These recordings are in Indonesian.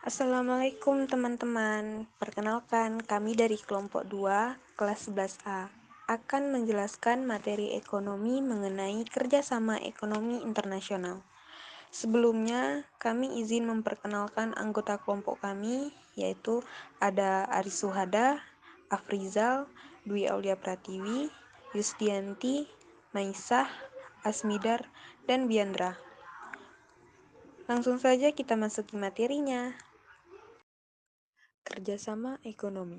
Assalamualaikum teman-teman. Perkenalkan, kami dari kelompok 2, kelas 11A, akan menjelaskan materi ekonomi mengenai kerjasama ekonomi internasional. Sebelumnya, kami izin memperkenalkan anggota kelompok kami, yaitu ada Aris Suhada, Afrizal, Dwi Aulia Pratiwi, Yustianti, Maisah, Asmidar, dan Biandra. Langsung saja kita masuki materinya. Kerjasama ekonomi.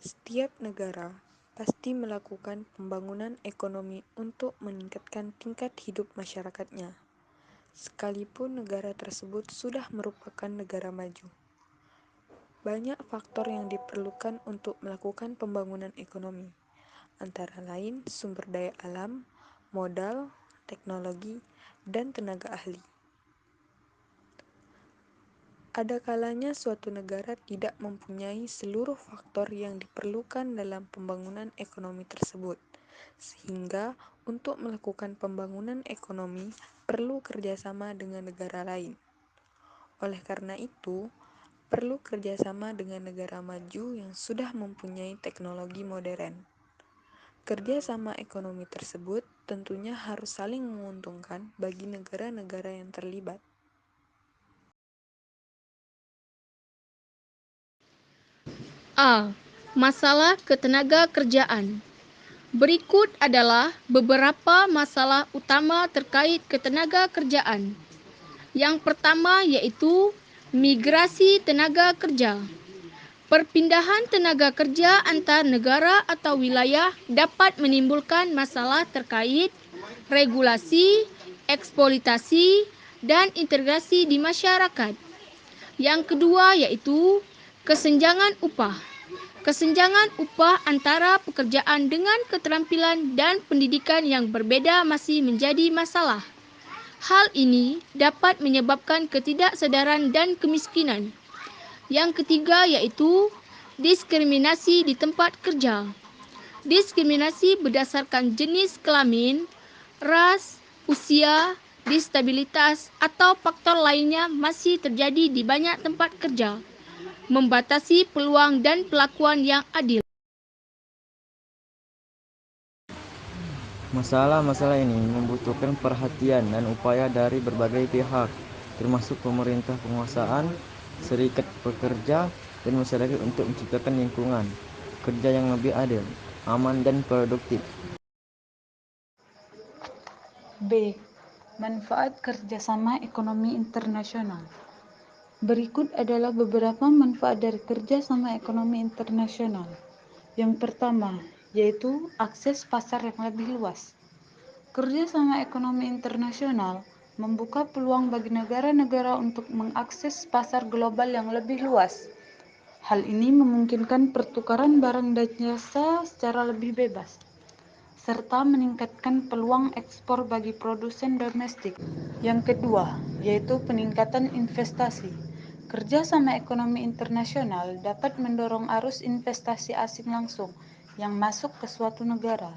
Setiap negara pasti melakukan pembangunan ekonomi untuk meningkatkan tingkat hidup masyarakatnya, sekalipun negara tersebut sudah merupakan negara maju. Banyak faktor yang diperlukan untuk melakukan pembangunan ekonomi, antara lain sumber daya alam, modal, teknologi, dan tenaga ahli. Ada kalanya suatu negara tidak mempunyai seluruh faktor yang diperlukan dalam pembangunan ekonomi tersebut, sehingga untuk melakukan pembangunan ekonomi perlu kerjasama dengan negara lain. Oleh karena itu, perlu kerjasama dengan negara maju yang sudah mempunyai teknologi modern. Kerjasama ekonomi tersebut tentunya harus saling menguntungkan bagi negara-negara yang terlibat. A. Masalah ketenaga kerjaan. Berikut adalah beberapa masalah utama terkait ketenaga kerjaan. Yang pertama yaitu migrasi tenaga kerja. Perpindahan tenaga kerja antar negara atau wilayah dapat menimbulkan masalah terkait regulasi, eksploitasi, dan integrasi di masyarakat. Yang kedua yaitu kesenjangan upah. Kesenjangan upah antara pekerjaan dengan keterampilan dan pendidikan yang berbeda masih menjadi masalah. Hal ini dapat menyebabkan ketidaksedaran dan kemiskinan. Yang ketiga yaitu diskriminasi di tempat kerja. Diskriminasi berdasarkan jenis kelamin, ras, usia, disabilitas, atau faktor lainnya masih terjadi di banyak tempat kerja, membatasi peluang dan perlakuan yang adil. Masalah-masalah ini membutuhkan perhatian dan upaya dari berbagai pihak, termasuk pemerintah penguasaan, serikat pekerja, dan masyarakat untuk menciptakan lingkungan kerja yang lebih adil, aman, dan produktif. B. Manfaat kerjasama ekonomi internasional. Berikut adalah beberapa manfaat dari kerjasama ekonomi internasional. Yang pertama, yaitu akses pasar yang lebih luas. Kerjasama ekonomi internasional membuka peluang bagi negara-negara untuk mengakses pasar global yang lebih luas. Hal ini memungkinkan pertukaran barang dan jasa secara lebih bebas, serta meningkatkan peluang ekspor bagi produsen domestik. Yang kedua, yaitu peningkatan investasi. Kerjasama ekonomi internasional dapat mendorong arus investasi asing langsung yang masuk ke suatu negara.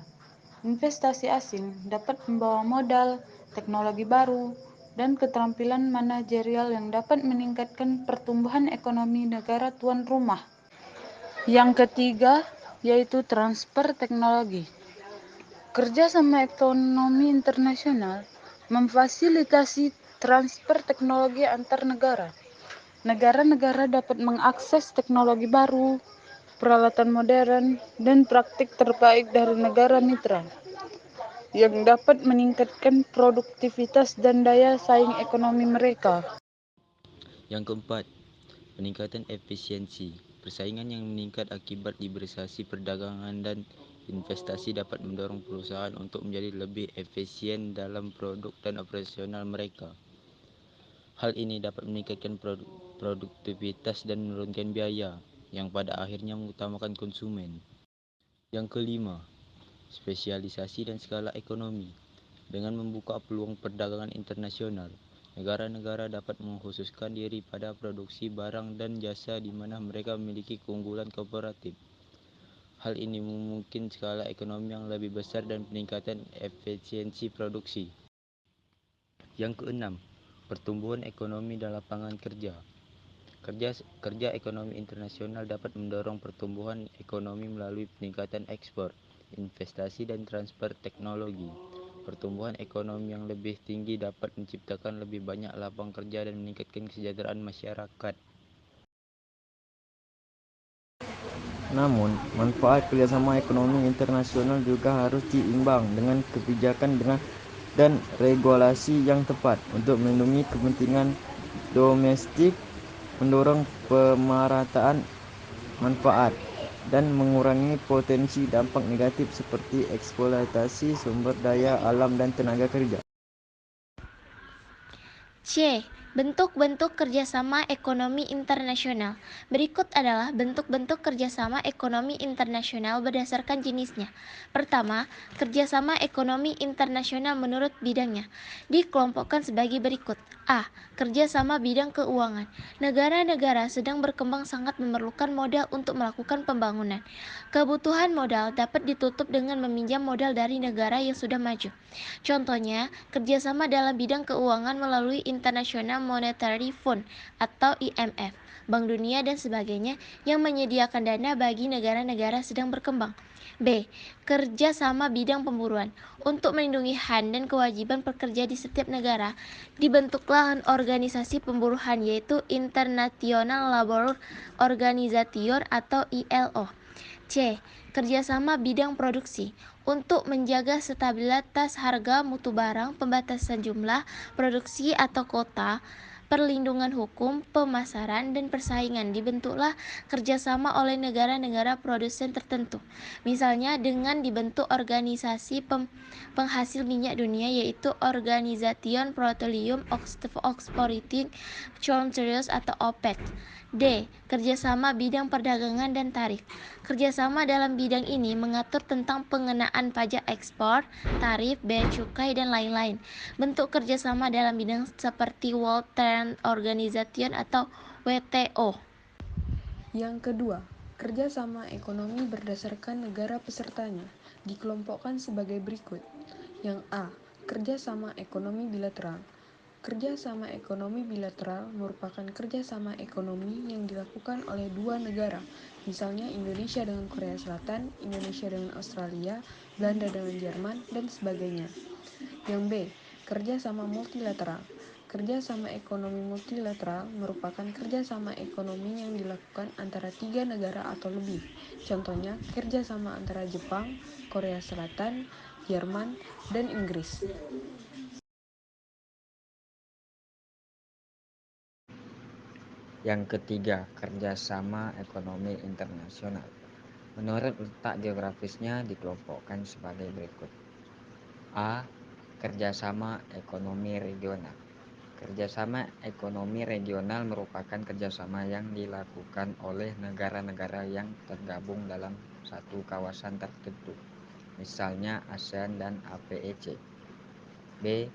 Investasi asing dapat membawa modal, teknologi baru, dan keterampilan manajerial yang dapat meningkatkan pertumbuhan ekonomi negara tuan rumah. Yang ketiga, yaitu transfer teknologi. Kerjasama ekonomi internasional memfasilitasi transfer teknologi antar negara. Negara-negara dapat mengakses teknologi baru, peralatan modern, dan praktik terbaik dari negara mitra, yang dapat meningkatkan produktivitas dan daya saing ekonomi mereka. Yang keempat, peningkatan efisiensi. Persaingan yang meningkat akibat liberalisasi perdagangan dan investasi dapat mendorong perusahaan untuk menjadi lebih efisien dalam produk dan operasional mereka. Hal ini dapat meningkatkan produktivitas dan menurunkan biaya, yang pada akhirnya mengutamakan konsumen. Yang kelima, spesialisasi dan skala ekonomi. Dengan membuka peluang perdagangan internasional, negara-negara dapat mengkhususkan diri pada produksi barang dan jasa di mana mereka memiliki keunggulan komparatif. Hal ini memungkinkan skala ekonomi yang lebih besar dan peningkatan efisiensi produksi. Yang keenam, pertumbuhan ekonomi dan lapangan kerja. Kerja ekonomi internasional dapat mendorong pertumbuhan ekonomi melalui peningkatan ekspor, investasi, dan transfer teknologi. Pertumbuhan ekonomi yang lebih tinggi dapat menciptakan lebih banyak lapangan kerja dan meningkatkan kesejahteraan masyarakat. Namun, manfaat kerjasama ekonomi internasional juga harus diimbang dengan kebijakan dan regulasi yang tepat untuk melindungi kepentingan domestik, mendorong pemerataan manfaat, dan mengurangi potensi dampak negatif seperti eksploitasi sumber daya alam dan tenaga kerja. C. Bentuk-bentuk kerjasama ekonomi internasional. Berikut adalah bentuk-bentuk kerjasama ekonomi internasional berdasarkan jenisnya. Pertama, kerjasama ekonomi internasional menurut bidangnya dikelompokkan sebagai berikut. A. Kerjasama bidang keuangan. Negara-negara sedang berkembang sangat memerlukan modal untuk melakukan pembangunan. Kebutuhan modal dapat ditutup dengan meminjam modal dari negara yang sudah maju. Contohnya, kerjasama dalam bidang keuangan melalui International Monetary Fund atau IMF, Bank Dunia, dan sebagainya yang menyediakan dana bagi negara-negara sedang berkembang. B. Kerjasama bidang pemburuan. Untuk melindungi HAN dan kewajiban pekerja di setiap negara, dibentuklah organisasi pemburuan yaitu International Labour Organization atau ILO. C. Kerjasama bidang produksi. Untuk menjaga stabilitas harga mutu barang, pembatasan jumlah produksi atau kota, perlindungan hukum, pemasaran, dan persaingan, dibentuklah kerjasama oleh negara-negara produsen tertentu. Misalnya dengan dibentuk organisasi penghasil minyak dunia yaitu Organisation Petroleum Exporting Countries atau OPEC. D. Kerjasama bidang perdagangan dan tarif. Kerjasama dalam bidang ini mengatur tentang pengenaan pajak ekspor, tarif, bea cukai, dan lain-lain. Bentuk kerjasama dalam bidang seperti World Trade Organization atau WTO. Yang kedua, kerjasama ekonomi berdasarkan negara pesertanya dikelompokkan sebagai berikut. Yang A. Kerjasama ekonomi bilateral. Kerjasama ekonomi bilateral merupakan kerjasama ekonomi yang dilakukan oleh dua negara, misalnya Indonesia dengan Korea Selatan, Indonesia dengan Australia, Belanda dengan Jerman, dan sebagainya. Yang B. Kerjasama multilateral. Kerjasama ekonomi multilateral merupakan kerjasama ekonomi yang dilakukan antara 3 negara atau lebih. Contohnya, kerjasama antara Jepang, Korea Selatan, Jerman, dan Inggris. Yang ketiga, kerjasama ekonomi internasional. Menurut letak geografisnya dikelompokkan sebagai berikut. A. Kerjasama ekonomi regional. Kerjasama ekonomi regional merupakan kerjasama yang dilakukan oleh negara-negara yang tergabung dalam satu kawasan tertentu, misalnya ASEAN dan APEC. B.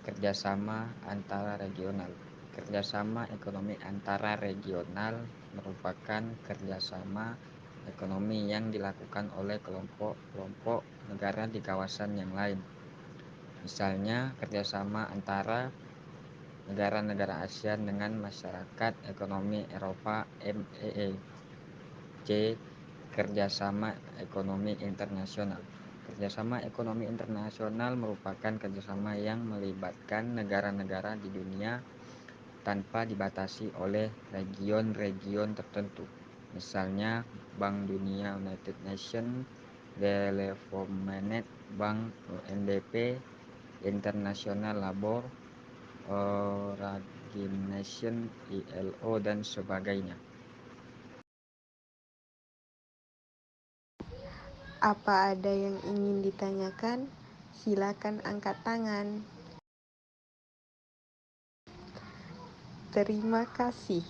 Kerjasama antara regional. Kerjasama ekonomi antara regional merupakan kerjasama ekonomi yang dilakukan oleh kelompok-kelompok negara di kawasan yang lain. Misalnya, kerjasama antara negara-negara ASEAN dengan Masyarakat Ekonomi Eropa (MEE). C. Kerjasama ekonomi internasional. Kerjasama ekonomi internasional merupakan kerjasama yang melibatkan negara-negara di dunia tanpa dibatasi oleh region-region tertentu. Misalnya, Bank Dunia United Nations Development Bank UNDP, International Labour Organization ILO, dan sebagainya. Apa ada yang ingin ditanyakan? Silakan angkat tangan. Terima kasih.